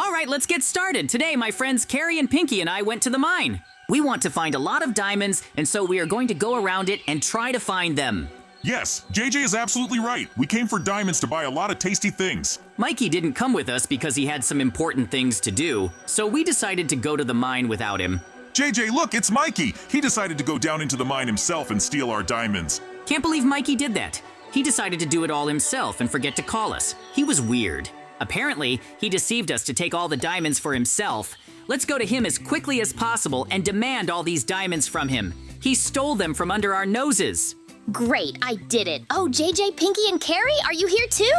All right, let's get started. Today, my friends Carrie and Pinky and I went to the mine. We want to find a lot of diamonds, and so we are going to go around it and try to find them. Yes, JJ is absolutely right. We came for diamonds to buy a lot of tasty things. Mikey didn't come with us because he had some important things to do, so we decided to go to the mine without him. JJ, look, it's Mikey. He decided to go down into the mine himself and steal our diamonds. Can't believe Mikey did that. He decided to do it all himself and forget to call us. He was weird. Apparently, he deceived us to take all the diamonds for himself. Let's go to him as quickly as possible and demand all these diamonds from him. He stole them from under our noses. Great, I did it. Oh, JJ, Pinky, and Carrie, are you here too?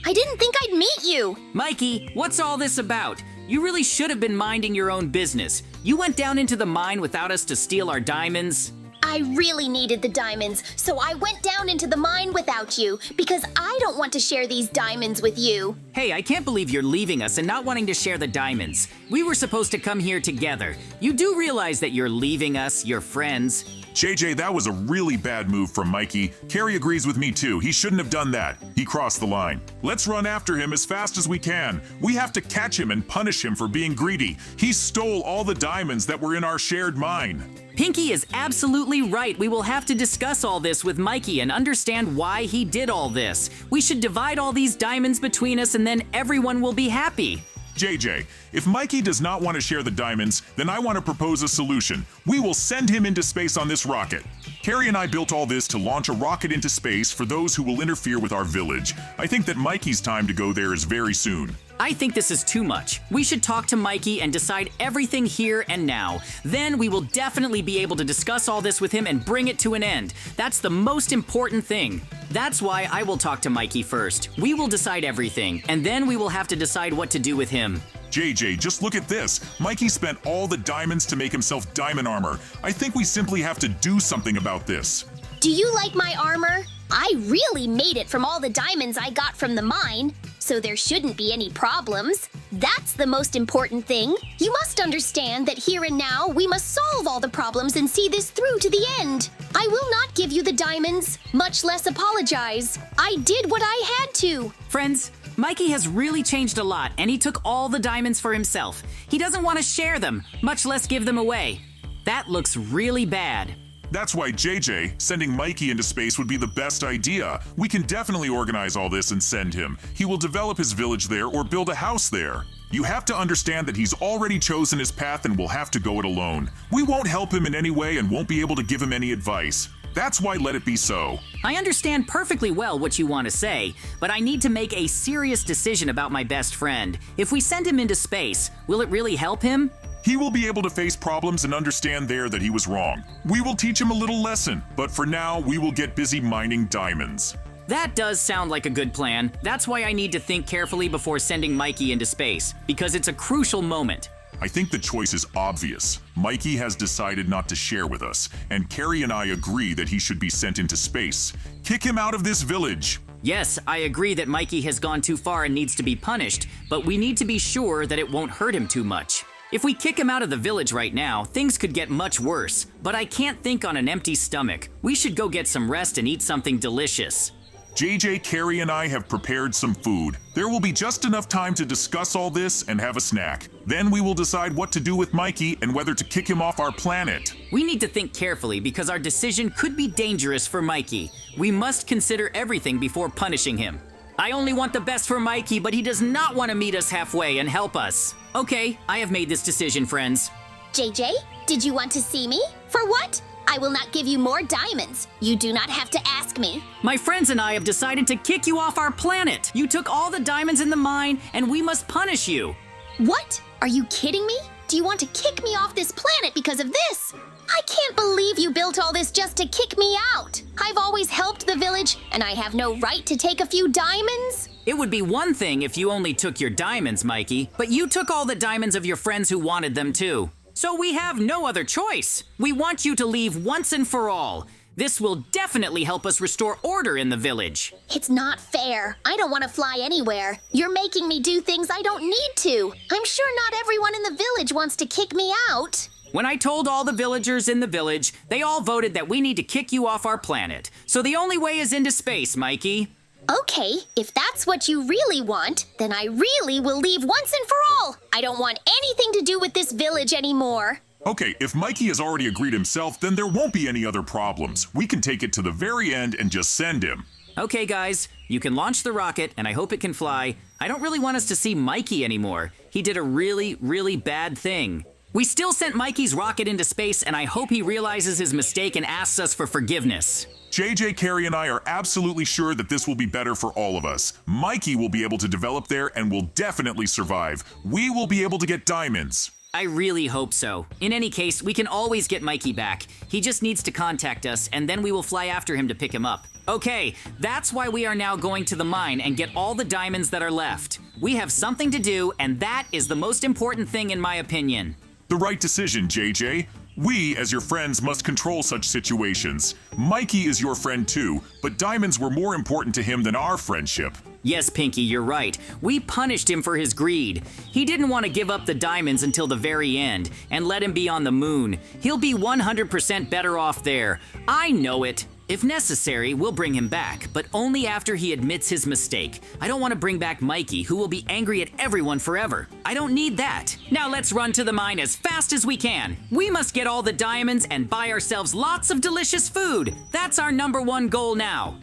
I didn't think I'd meet you. Mikey, what's all this about? You really should have been minding your own business. You went down into the mine without us to steal our diamonds. I really needed the diamonds, so I went down into the mine without you because I don't want to share these diamonds with you. Hey, I can't believe you're leaving us and not wanting to share the diamonds. We were supposed to come here together. You do realize that you're leaving us, your friends. JJ, that was a really bad move from Mikey. Carrie agrees with me too. He shouldn't have done that. He crossed the line. Let's run after him as fast as we can. We have to catch him and punish him for being greedy. He stole all the diamonds that were in our shared mine. Pinky is absolutely right. We will have to discuss all this with Mikey and understand why he did all this. We should divide all these diamonds between us and then everyone will be happy. JJ, if Mikey does not want to share the diamonds, then I want to propose a solution. We will send him into space on this rocket. Carrie and I built all this to launch a rocket into space for those who will interfere with our village. I think that Mikey's time to go there is very soon. I think this is too much. We should talk to Mikey and decide everything here and now. Then we will definitely be able to discuss all this with him and bring it to an end. That's the most important thing. That's why I will talk to Mikey first. We will decide everything, and then we will have to decide what to do with him. JJ, just look at this. Mikey spent all the diamonds to make himself diamond armor. I think we simply have to do something about this. Do you like my armor? I really made it from all the diamonds I got from the mine, so there shouldn't be any problems. That's the most important thing. You must understand that here and now we must solve all the problems and see this through to the end. I will not give you the diamonds, much less apologize. I did what I had to. Friends, Mikey has really changed a lot, and he took all the diamonds for himself. He doesn't want to share them, much less give them away. That looks really bad. That's why JJ, sending Mikey into space would be the best idea. We can definitely organize all this and send him. He will develop his village there or build a house there. You have to understand that he's already chosen his path and will have to go it alone. We won't help him in any way and won't be able to give him any advice. That's why let it be so. I understand perfectly well what you want to say, but I need to make a serious decision about my best friend. If we send him into space, will it really help him? He will be able to face problems and understand there that he was wrong. We will teach him a little lesson, but for now, we will get busy mining diamonds. That does sound like a good plan. That's why I need to think carefully before sending Mikey into space, because it's a crucial moment. I think the choice is obvious. Mikey has decided not to share with us, and Carrie and I agree that he should be sent into space. Kick him out of this village. Yes, I agree that Mikey has gone too far and needs to be punished, but we need to be sure that it won't hurt him too much. If we kick him out of the village right now, things could get much worse. But I can't think on an empty stomach. We should go get some rest and eat something delicious. JJ, Carrie, and I have prepared some food. There will be just enough time to discuss all this and have a snack. Then we will decide what to do with Mikey and whether to kick him off our planet. We need to think carefully because our decision could be dangerous for Mikey. We must consider everything before punishing him. I only want the best for Mikey, but he does not want to meet us halfway and help us. Okay, I have made this decision, friends. JJ, did you want to see me? For what? I will not give you more diamonds. You do not have to ask me. My friends and I have decided to kick you off our planet. You took all the diamonds in the mine, and we must punish you. What? Are you kidding me? Do you want to kick me off this planet because of this? I can't believe you built all this just to kick me out. I've always helped the village, and I have no right to take a few diamonds. It would be one thing if you only took your diamonds, Mikey, but you took all the diamonds of your friends who wanted them too. So we have no other choice. We want you to leave once and for all. This will definitely help us restore order in the village. It's not fair. I don't want to fly anywhere. You're making me do things I don't need to. I'm sure not everyone in the village wants to kick me out. When I told all the villagers in the village, they all voted that we need to kick you off our planet. So the only way is into space, Mikey. Okay, if that's what you really want, then I really will leave once and for all. I don't want anything to do with this village anymore. Okay, if Mikey has already agreed himself, then there won't be any other problems. We can take it to the very end and just send him. Okay, guys, you can launch the rocket, and I hope it can fly. I don't really want us to see Mikey anymore. He did a really, really bad thing. We still sent Mikey's rocket into space, and I hope he realizes his mistake and asks us for forgiveness. JJ, Carrie, and I are absolutely sure that this will be better for all of us. Mikey will be able to develop there and will definitely survive. We will be able to get diamonds. I really hope so. In any case, we can always get Mikey back. He just needs to contact us, and then we will fly after him to pick him up. Okay, that's why we are now going to the mine and get all the diamonds that are left. We have something to do, and that is the most important thing in my opinion. The right decision, JJ. We, as your friends, must control such situations. Mikey is your friend too, but diamonds were more important to him than our friendship. Yes, Pinky, you're right. We punished him for his greed. He didn't want to give up the diamonds until the very end and let him be on the moon. He'll be 100% better off there. I know it. If necessary, we'll bring him back, but only after he admits his mistake. I don't want to bring back Mikey, who will be angry at everyone forever. I don't need that. Now let's run to the mine as fast as we can. We must get all the diamonds and buy ourselves lots of delicious food. That's our #1 goal now.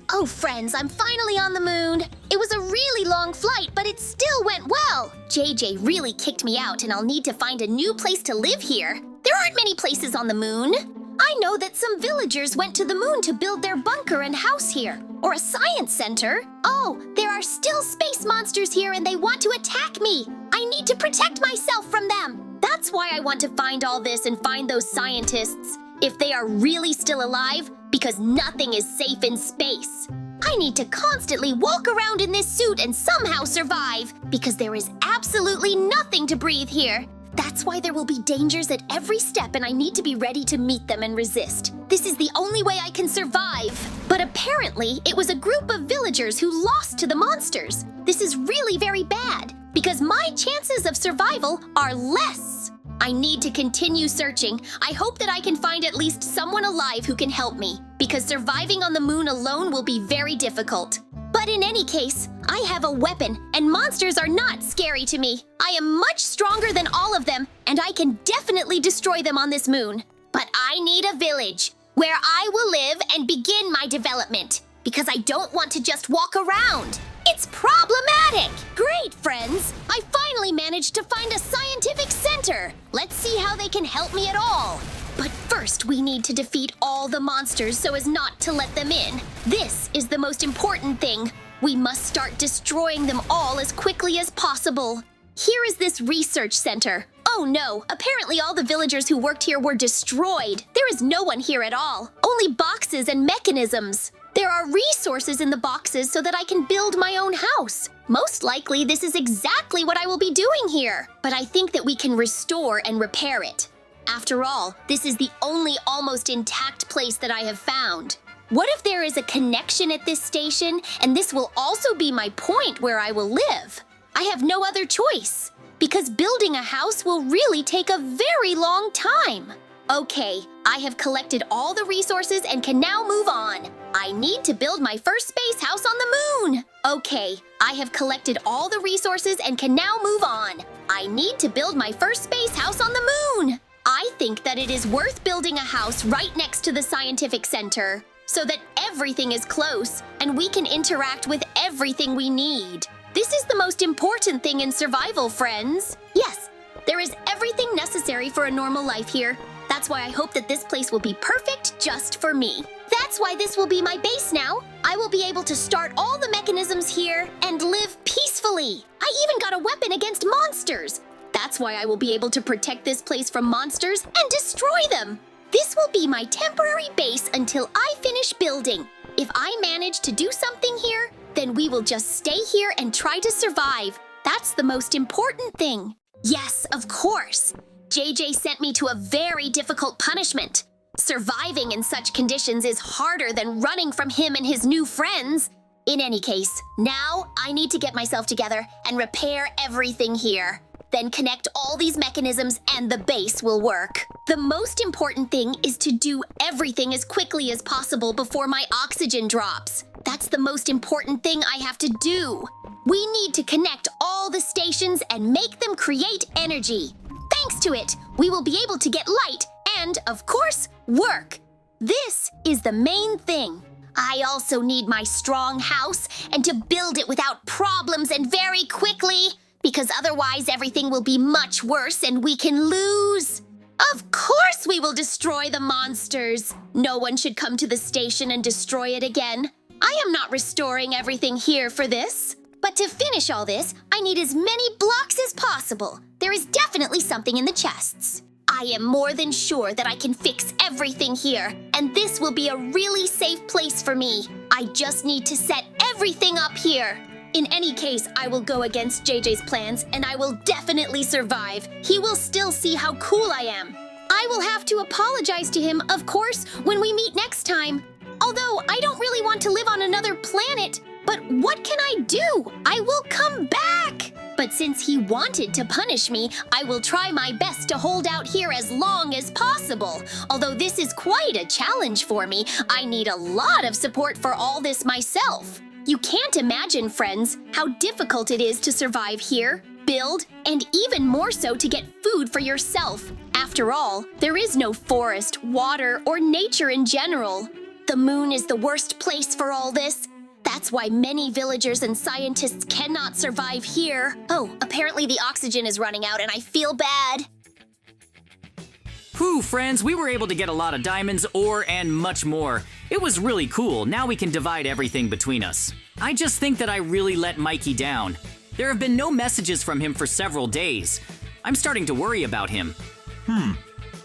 Oh, friends, I'm finally on the moon. It was a really long flight, but it still went well. JJ really kicked me out, and I'll need to find a new place to live here. There aren't many places on the moon. I know that some villagers went to the moon to build their bunker and house here, or a science center. Oh, there are still space monsters here and they want to attack me. I need to protect myself from them. That's why I want to find all this and find those scientists, if they are really still alive, because nothing is safe in space. I need to constantly walk around in this suit and somehow survive, because there is absolutely nothing to breathe here. That's why there will be dangers at every step, and I need to be ready to meet them and resist. This is the only way I can survive. But apparently, it was a group of villagers who lost to the monsters. This is really very bad, because my chances of survival are less. I need to continue searching. I hope that I can find at least someone alive who can help me, because surviving on the moon alone will be very difficult. But in any case, I have a weapon, and monsters are not scary to me. I am much stronger than all of them, and I can definitely destroy them on this moon. But I need a village where I will live and begin my development, because I don't want to just walk around. It's problematic! Great, friends! I finally managed to find a scientific center. Let's see how they can help me at all. But first, we need to defeat all the monsters so as not to let them in. This is the most important thing. We must start destroying them all as quickly as possible. Here is this research center. Oh no, apparently all the villagers who worked here were destroyed. There is no one here at all. Only boxes and mechanisms. There are resources in the boxes so that I can build my own house. Most likely, this is exactly what I will be doing here. But I think that we can restore and repair it. After all, this is the only almost intact place that I have found. What if there is a connection at this station, and this will also be my point where I will live? I have no other choice, because building a house will really take a very long time. Okay, I have collected all the resources and can now move on. I need to build my first space house on the moon. Okay, I have collected all the resources and can now move on. I need to build my first space house on the moon. I think that it is worth building a house right next to the scientific center, so that everything is close and we can interact with everything we need. This is the most important thing in survival, friends. Yes, there is everything necessary for a normal life here. That's why I hope that this place will be perfect just for me. That's why this will be my base now. I will be able to start all the mechanisms here and live peacefully. I even got a weapon against monsters. That's why I will be able to protect this place from monsters and destroy them. This will be my temporary base until I finish building. If I manage to do something here, then we will just stay here and try to survive. That's the most important thing. Yes, of course. JJ sent me to a very difficult punishment. Surviving in such conditions is harder than running from him and his new friends. In any case, now I need to get myself together and repair everything here. Then connect all these mechanisms and the base will work. The most important thing is to do everything as quickly as possible before my oxygen drops. That's the most important thing I have to do. We need to connect all the stations and make them create energy. Thanks to it, we will be able to get light and, of course, work. This is the main thing. I also need my strong house and to build it without problems and very quickly, because otherwise everything will be much worse and we can lose. Of course we will destroy the monsters. No one should come to the station and destroy it again. I am not restoring everything here for this. But to finish all this, I need as many blocks as possible. There is definitely something in the chests. I am more than sure that I can fix everything here, and this will be a really safe place for me. I just need to set everything up here. In any case, I will go against JJ's plans, and I will definitely survive. He will still see how cool I am. I will have to apologize to him, of course, when we meet next time. Although I don't really want to live on another planet, but what can I do? I will come back! But since he wanted to punish me, I will try my best to hold out here as long as possible. Although this is quite a challenge for me, I need a lot of support for all this myself. You can't imagine, friends, how difficult it is to survive here, build, and even more so to get food for yourself. After all, there is no forest, water, or nature in general. The moon is the worst place for all this. That's why many villagers and scientists cannot survive here. Oh, apparently the oxygen is running out and I feel bad. Whew, friends, we were able to get a lot of diamonds, ore, and much more. It was really cool. Now we can divide everything between us. I just think that I really let Mikey down. There have been no messages from him for several days. I'm starting to worry about him.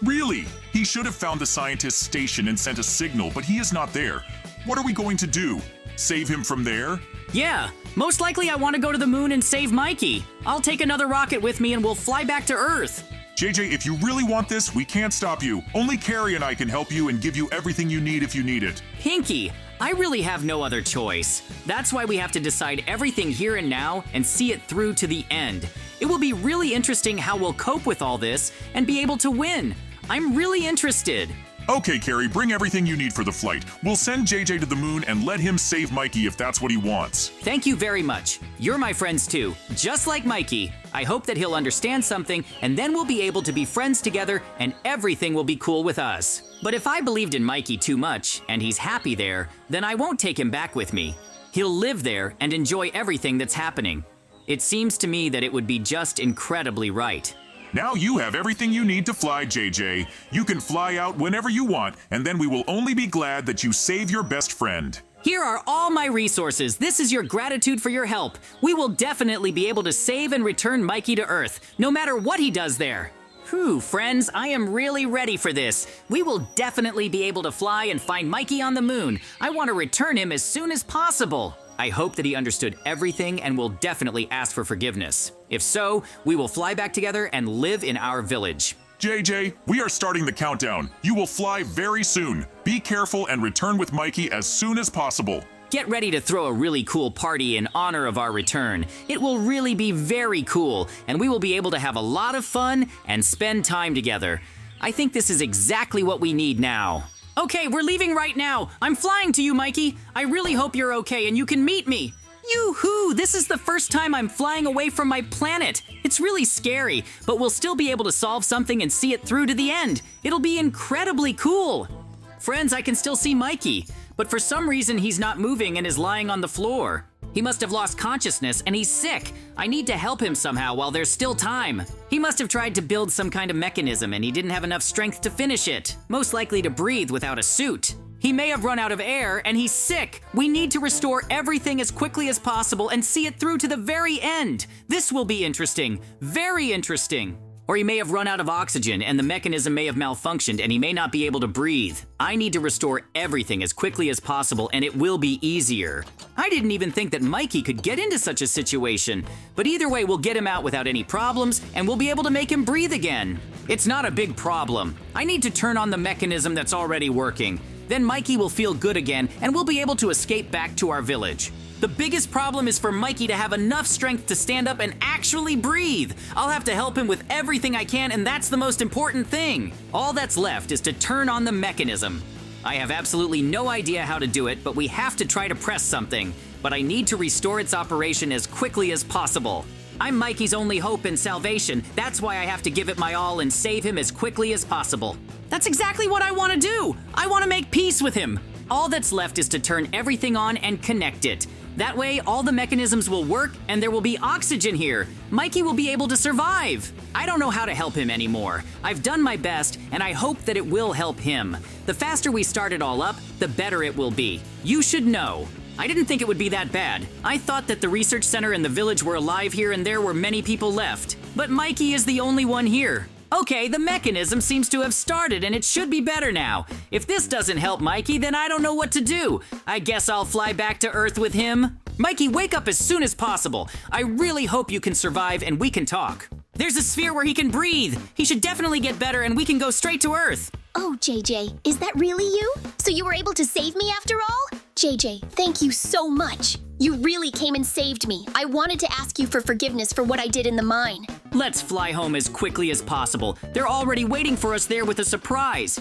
Really? He should have found the scientist's station and sent a signal, but he is not there. What are we going to do? Save him from there? Yeah, most likely I want to go to the moon and save Mikey. I'll take another rocket with me and we'll fly back to Earth. JJ, if you really want this, we can't stop you. Only Carrie and I can help you and give you everything you need if you need it. Pinky, I really have no other choice. That's why we have to decide everything here and now and see it through to the end. It will be really interesting how we'll cope with all this and be able to win. I'm really interested. Okay, Carrie, bring everything you need for the flight. We'll send JJ to the moon and let him save Mikey if that's what he wants. Thank you very much. You're my friends too, just like Mikey. I hope that he'll understand something and then we'll be able to be friends together and everything will be cool with us. But if I believed in Mikey too much and he's happy there, then I won't take him back with me. He'll live there and enjoy everything that's happening. It seems to me that it would be just incredibly right. Now you have everything you need to fly, JJ. You can fly out whenever you want, and then we will only be glad that you save your best friend. Here are all my resources. This is your gratitude for your help. We will definitely be able to save and return Mikey to Earth, no matter what he does there. Whew, friends, I am really ready for this. We will definitely be able to fly and find Mikey on the moon. I want to return him as soon as possible. I hope that he understood everything and will definitely ask for forgiveness. If so, we will fly back together and live in our village. JJ, we are starting the countdown. You will fly very soon. Be careful and return with Mikey as soon as possible. Get ready to throw a really cool party in honor of our return. It will really be very cool, and we will be able to have a lot of fun and spend time together. I think this is exactly what we need now. Okay, we're leaving right now. I'm flying to you, Mikey. I really hope you're okay and you can meet me. Yoo-hoo! This is the first time I'm flying away from my planet. It's really scary, but we'll still be able to solve something and see it through to the end. It'll be incredibly cool. Friends, I can still see Mikey, but for some reason he's not moving and is lying on the floor. He must have lost consciousness and he's sick. I need to help him somehow while there's still time. He must have tried to build some kind of mechanism and he didn't have enough strength to finish it. Most likely to breathe without a suit. He may have run out of air and he's sick. We need to restore everything as quickly as possible and see it through to the very end. This will be interesting, very interesting. Or he may have run out of oxygen and the mechanism may have malfunctioned and he may not be able to breathe. I need to restore everything as quickly as possible and it will be easier. I didn't even think that Mikey could get into such a situation. But either way, we'll get him out without any problems and we'll be able to make him breathe again. It's not a big problem. I need to turn on the mechanism that's already working. Then Mikey will feel good again and we'll be able to escape back to our village. The biggest problem is for Mikey to have enough strength to stand up and actually breathe. I'll have to help him with everything I can, and that's the most important thing. All that's left is to turn on the mechanism. I have absolutely no idea how to do it, but we have to try to press something. But I need to restore its operation as quickly as possible. I'm Mikey's only hope and salvation. That's why I have to give it my all and save him as quickly as possible. That's exactly what I want to do! I want to make peace with him! All that's left is to turn everything on and connect it. That way, all the mechanisms will work and there will be oxygen here. Mikey will be able to survive. I don't know how to help him anymore. I've done my best, and I hope that it will help him. The faster we start it all up, the better it will be. You should know. I didn't think it would be that bad. I thought that the research center and the village were alive here and there were many people left. But Mikey is the only one here. Okay, the mechanism seems to have started and it should be better now. If this doesn't help Mikey, then I don't know what to do. I guess I'll fly back to Earth with him. Mikey, wake up as soon as possible. I really hope you can survive and we can talk. There's a sphere where he can breathe. He should definitely get better and we can go straight to Earth. Oh, JJ, is that really you? So you were able to save me after all? JJ, thank you so much. You really came and saved me. I wanted to ask you for forgiveness for what I did in the mine. Let's fly home as quickly as possible. They're already waiting for us there with a surprise.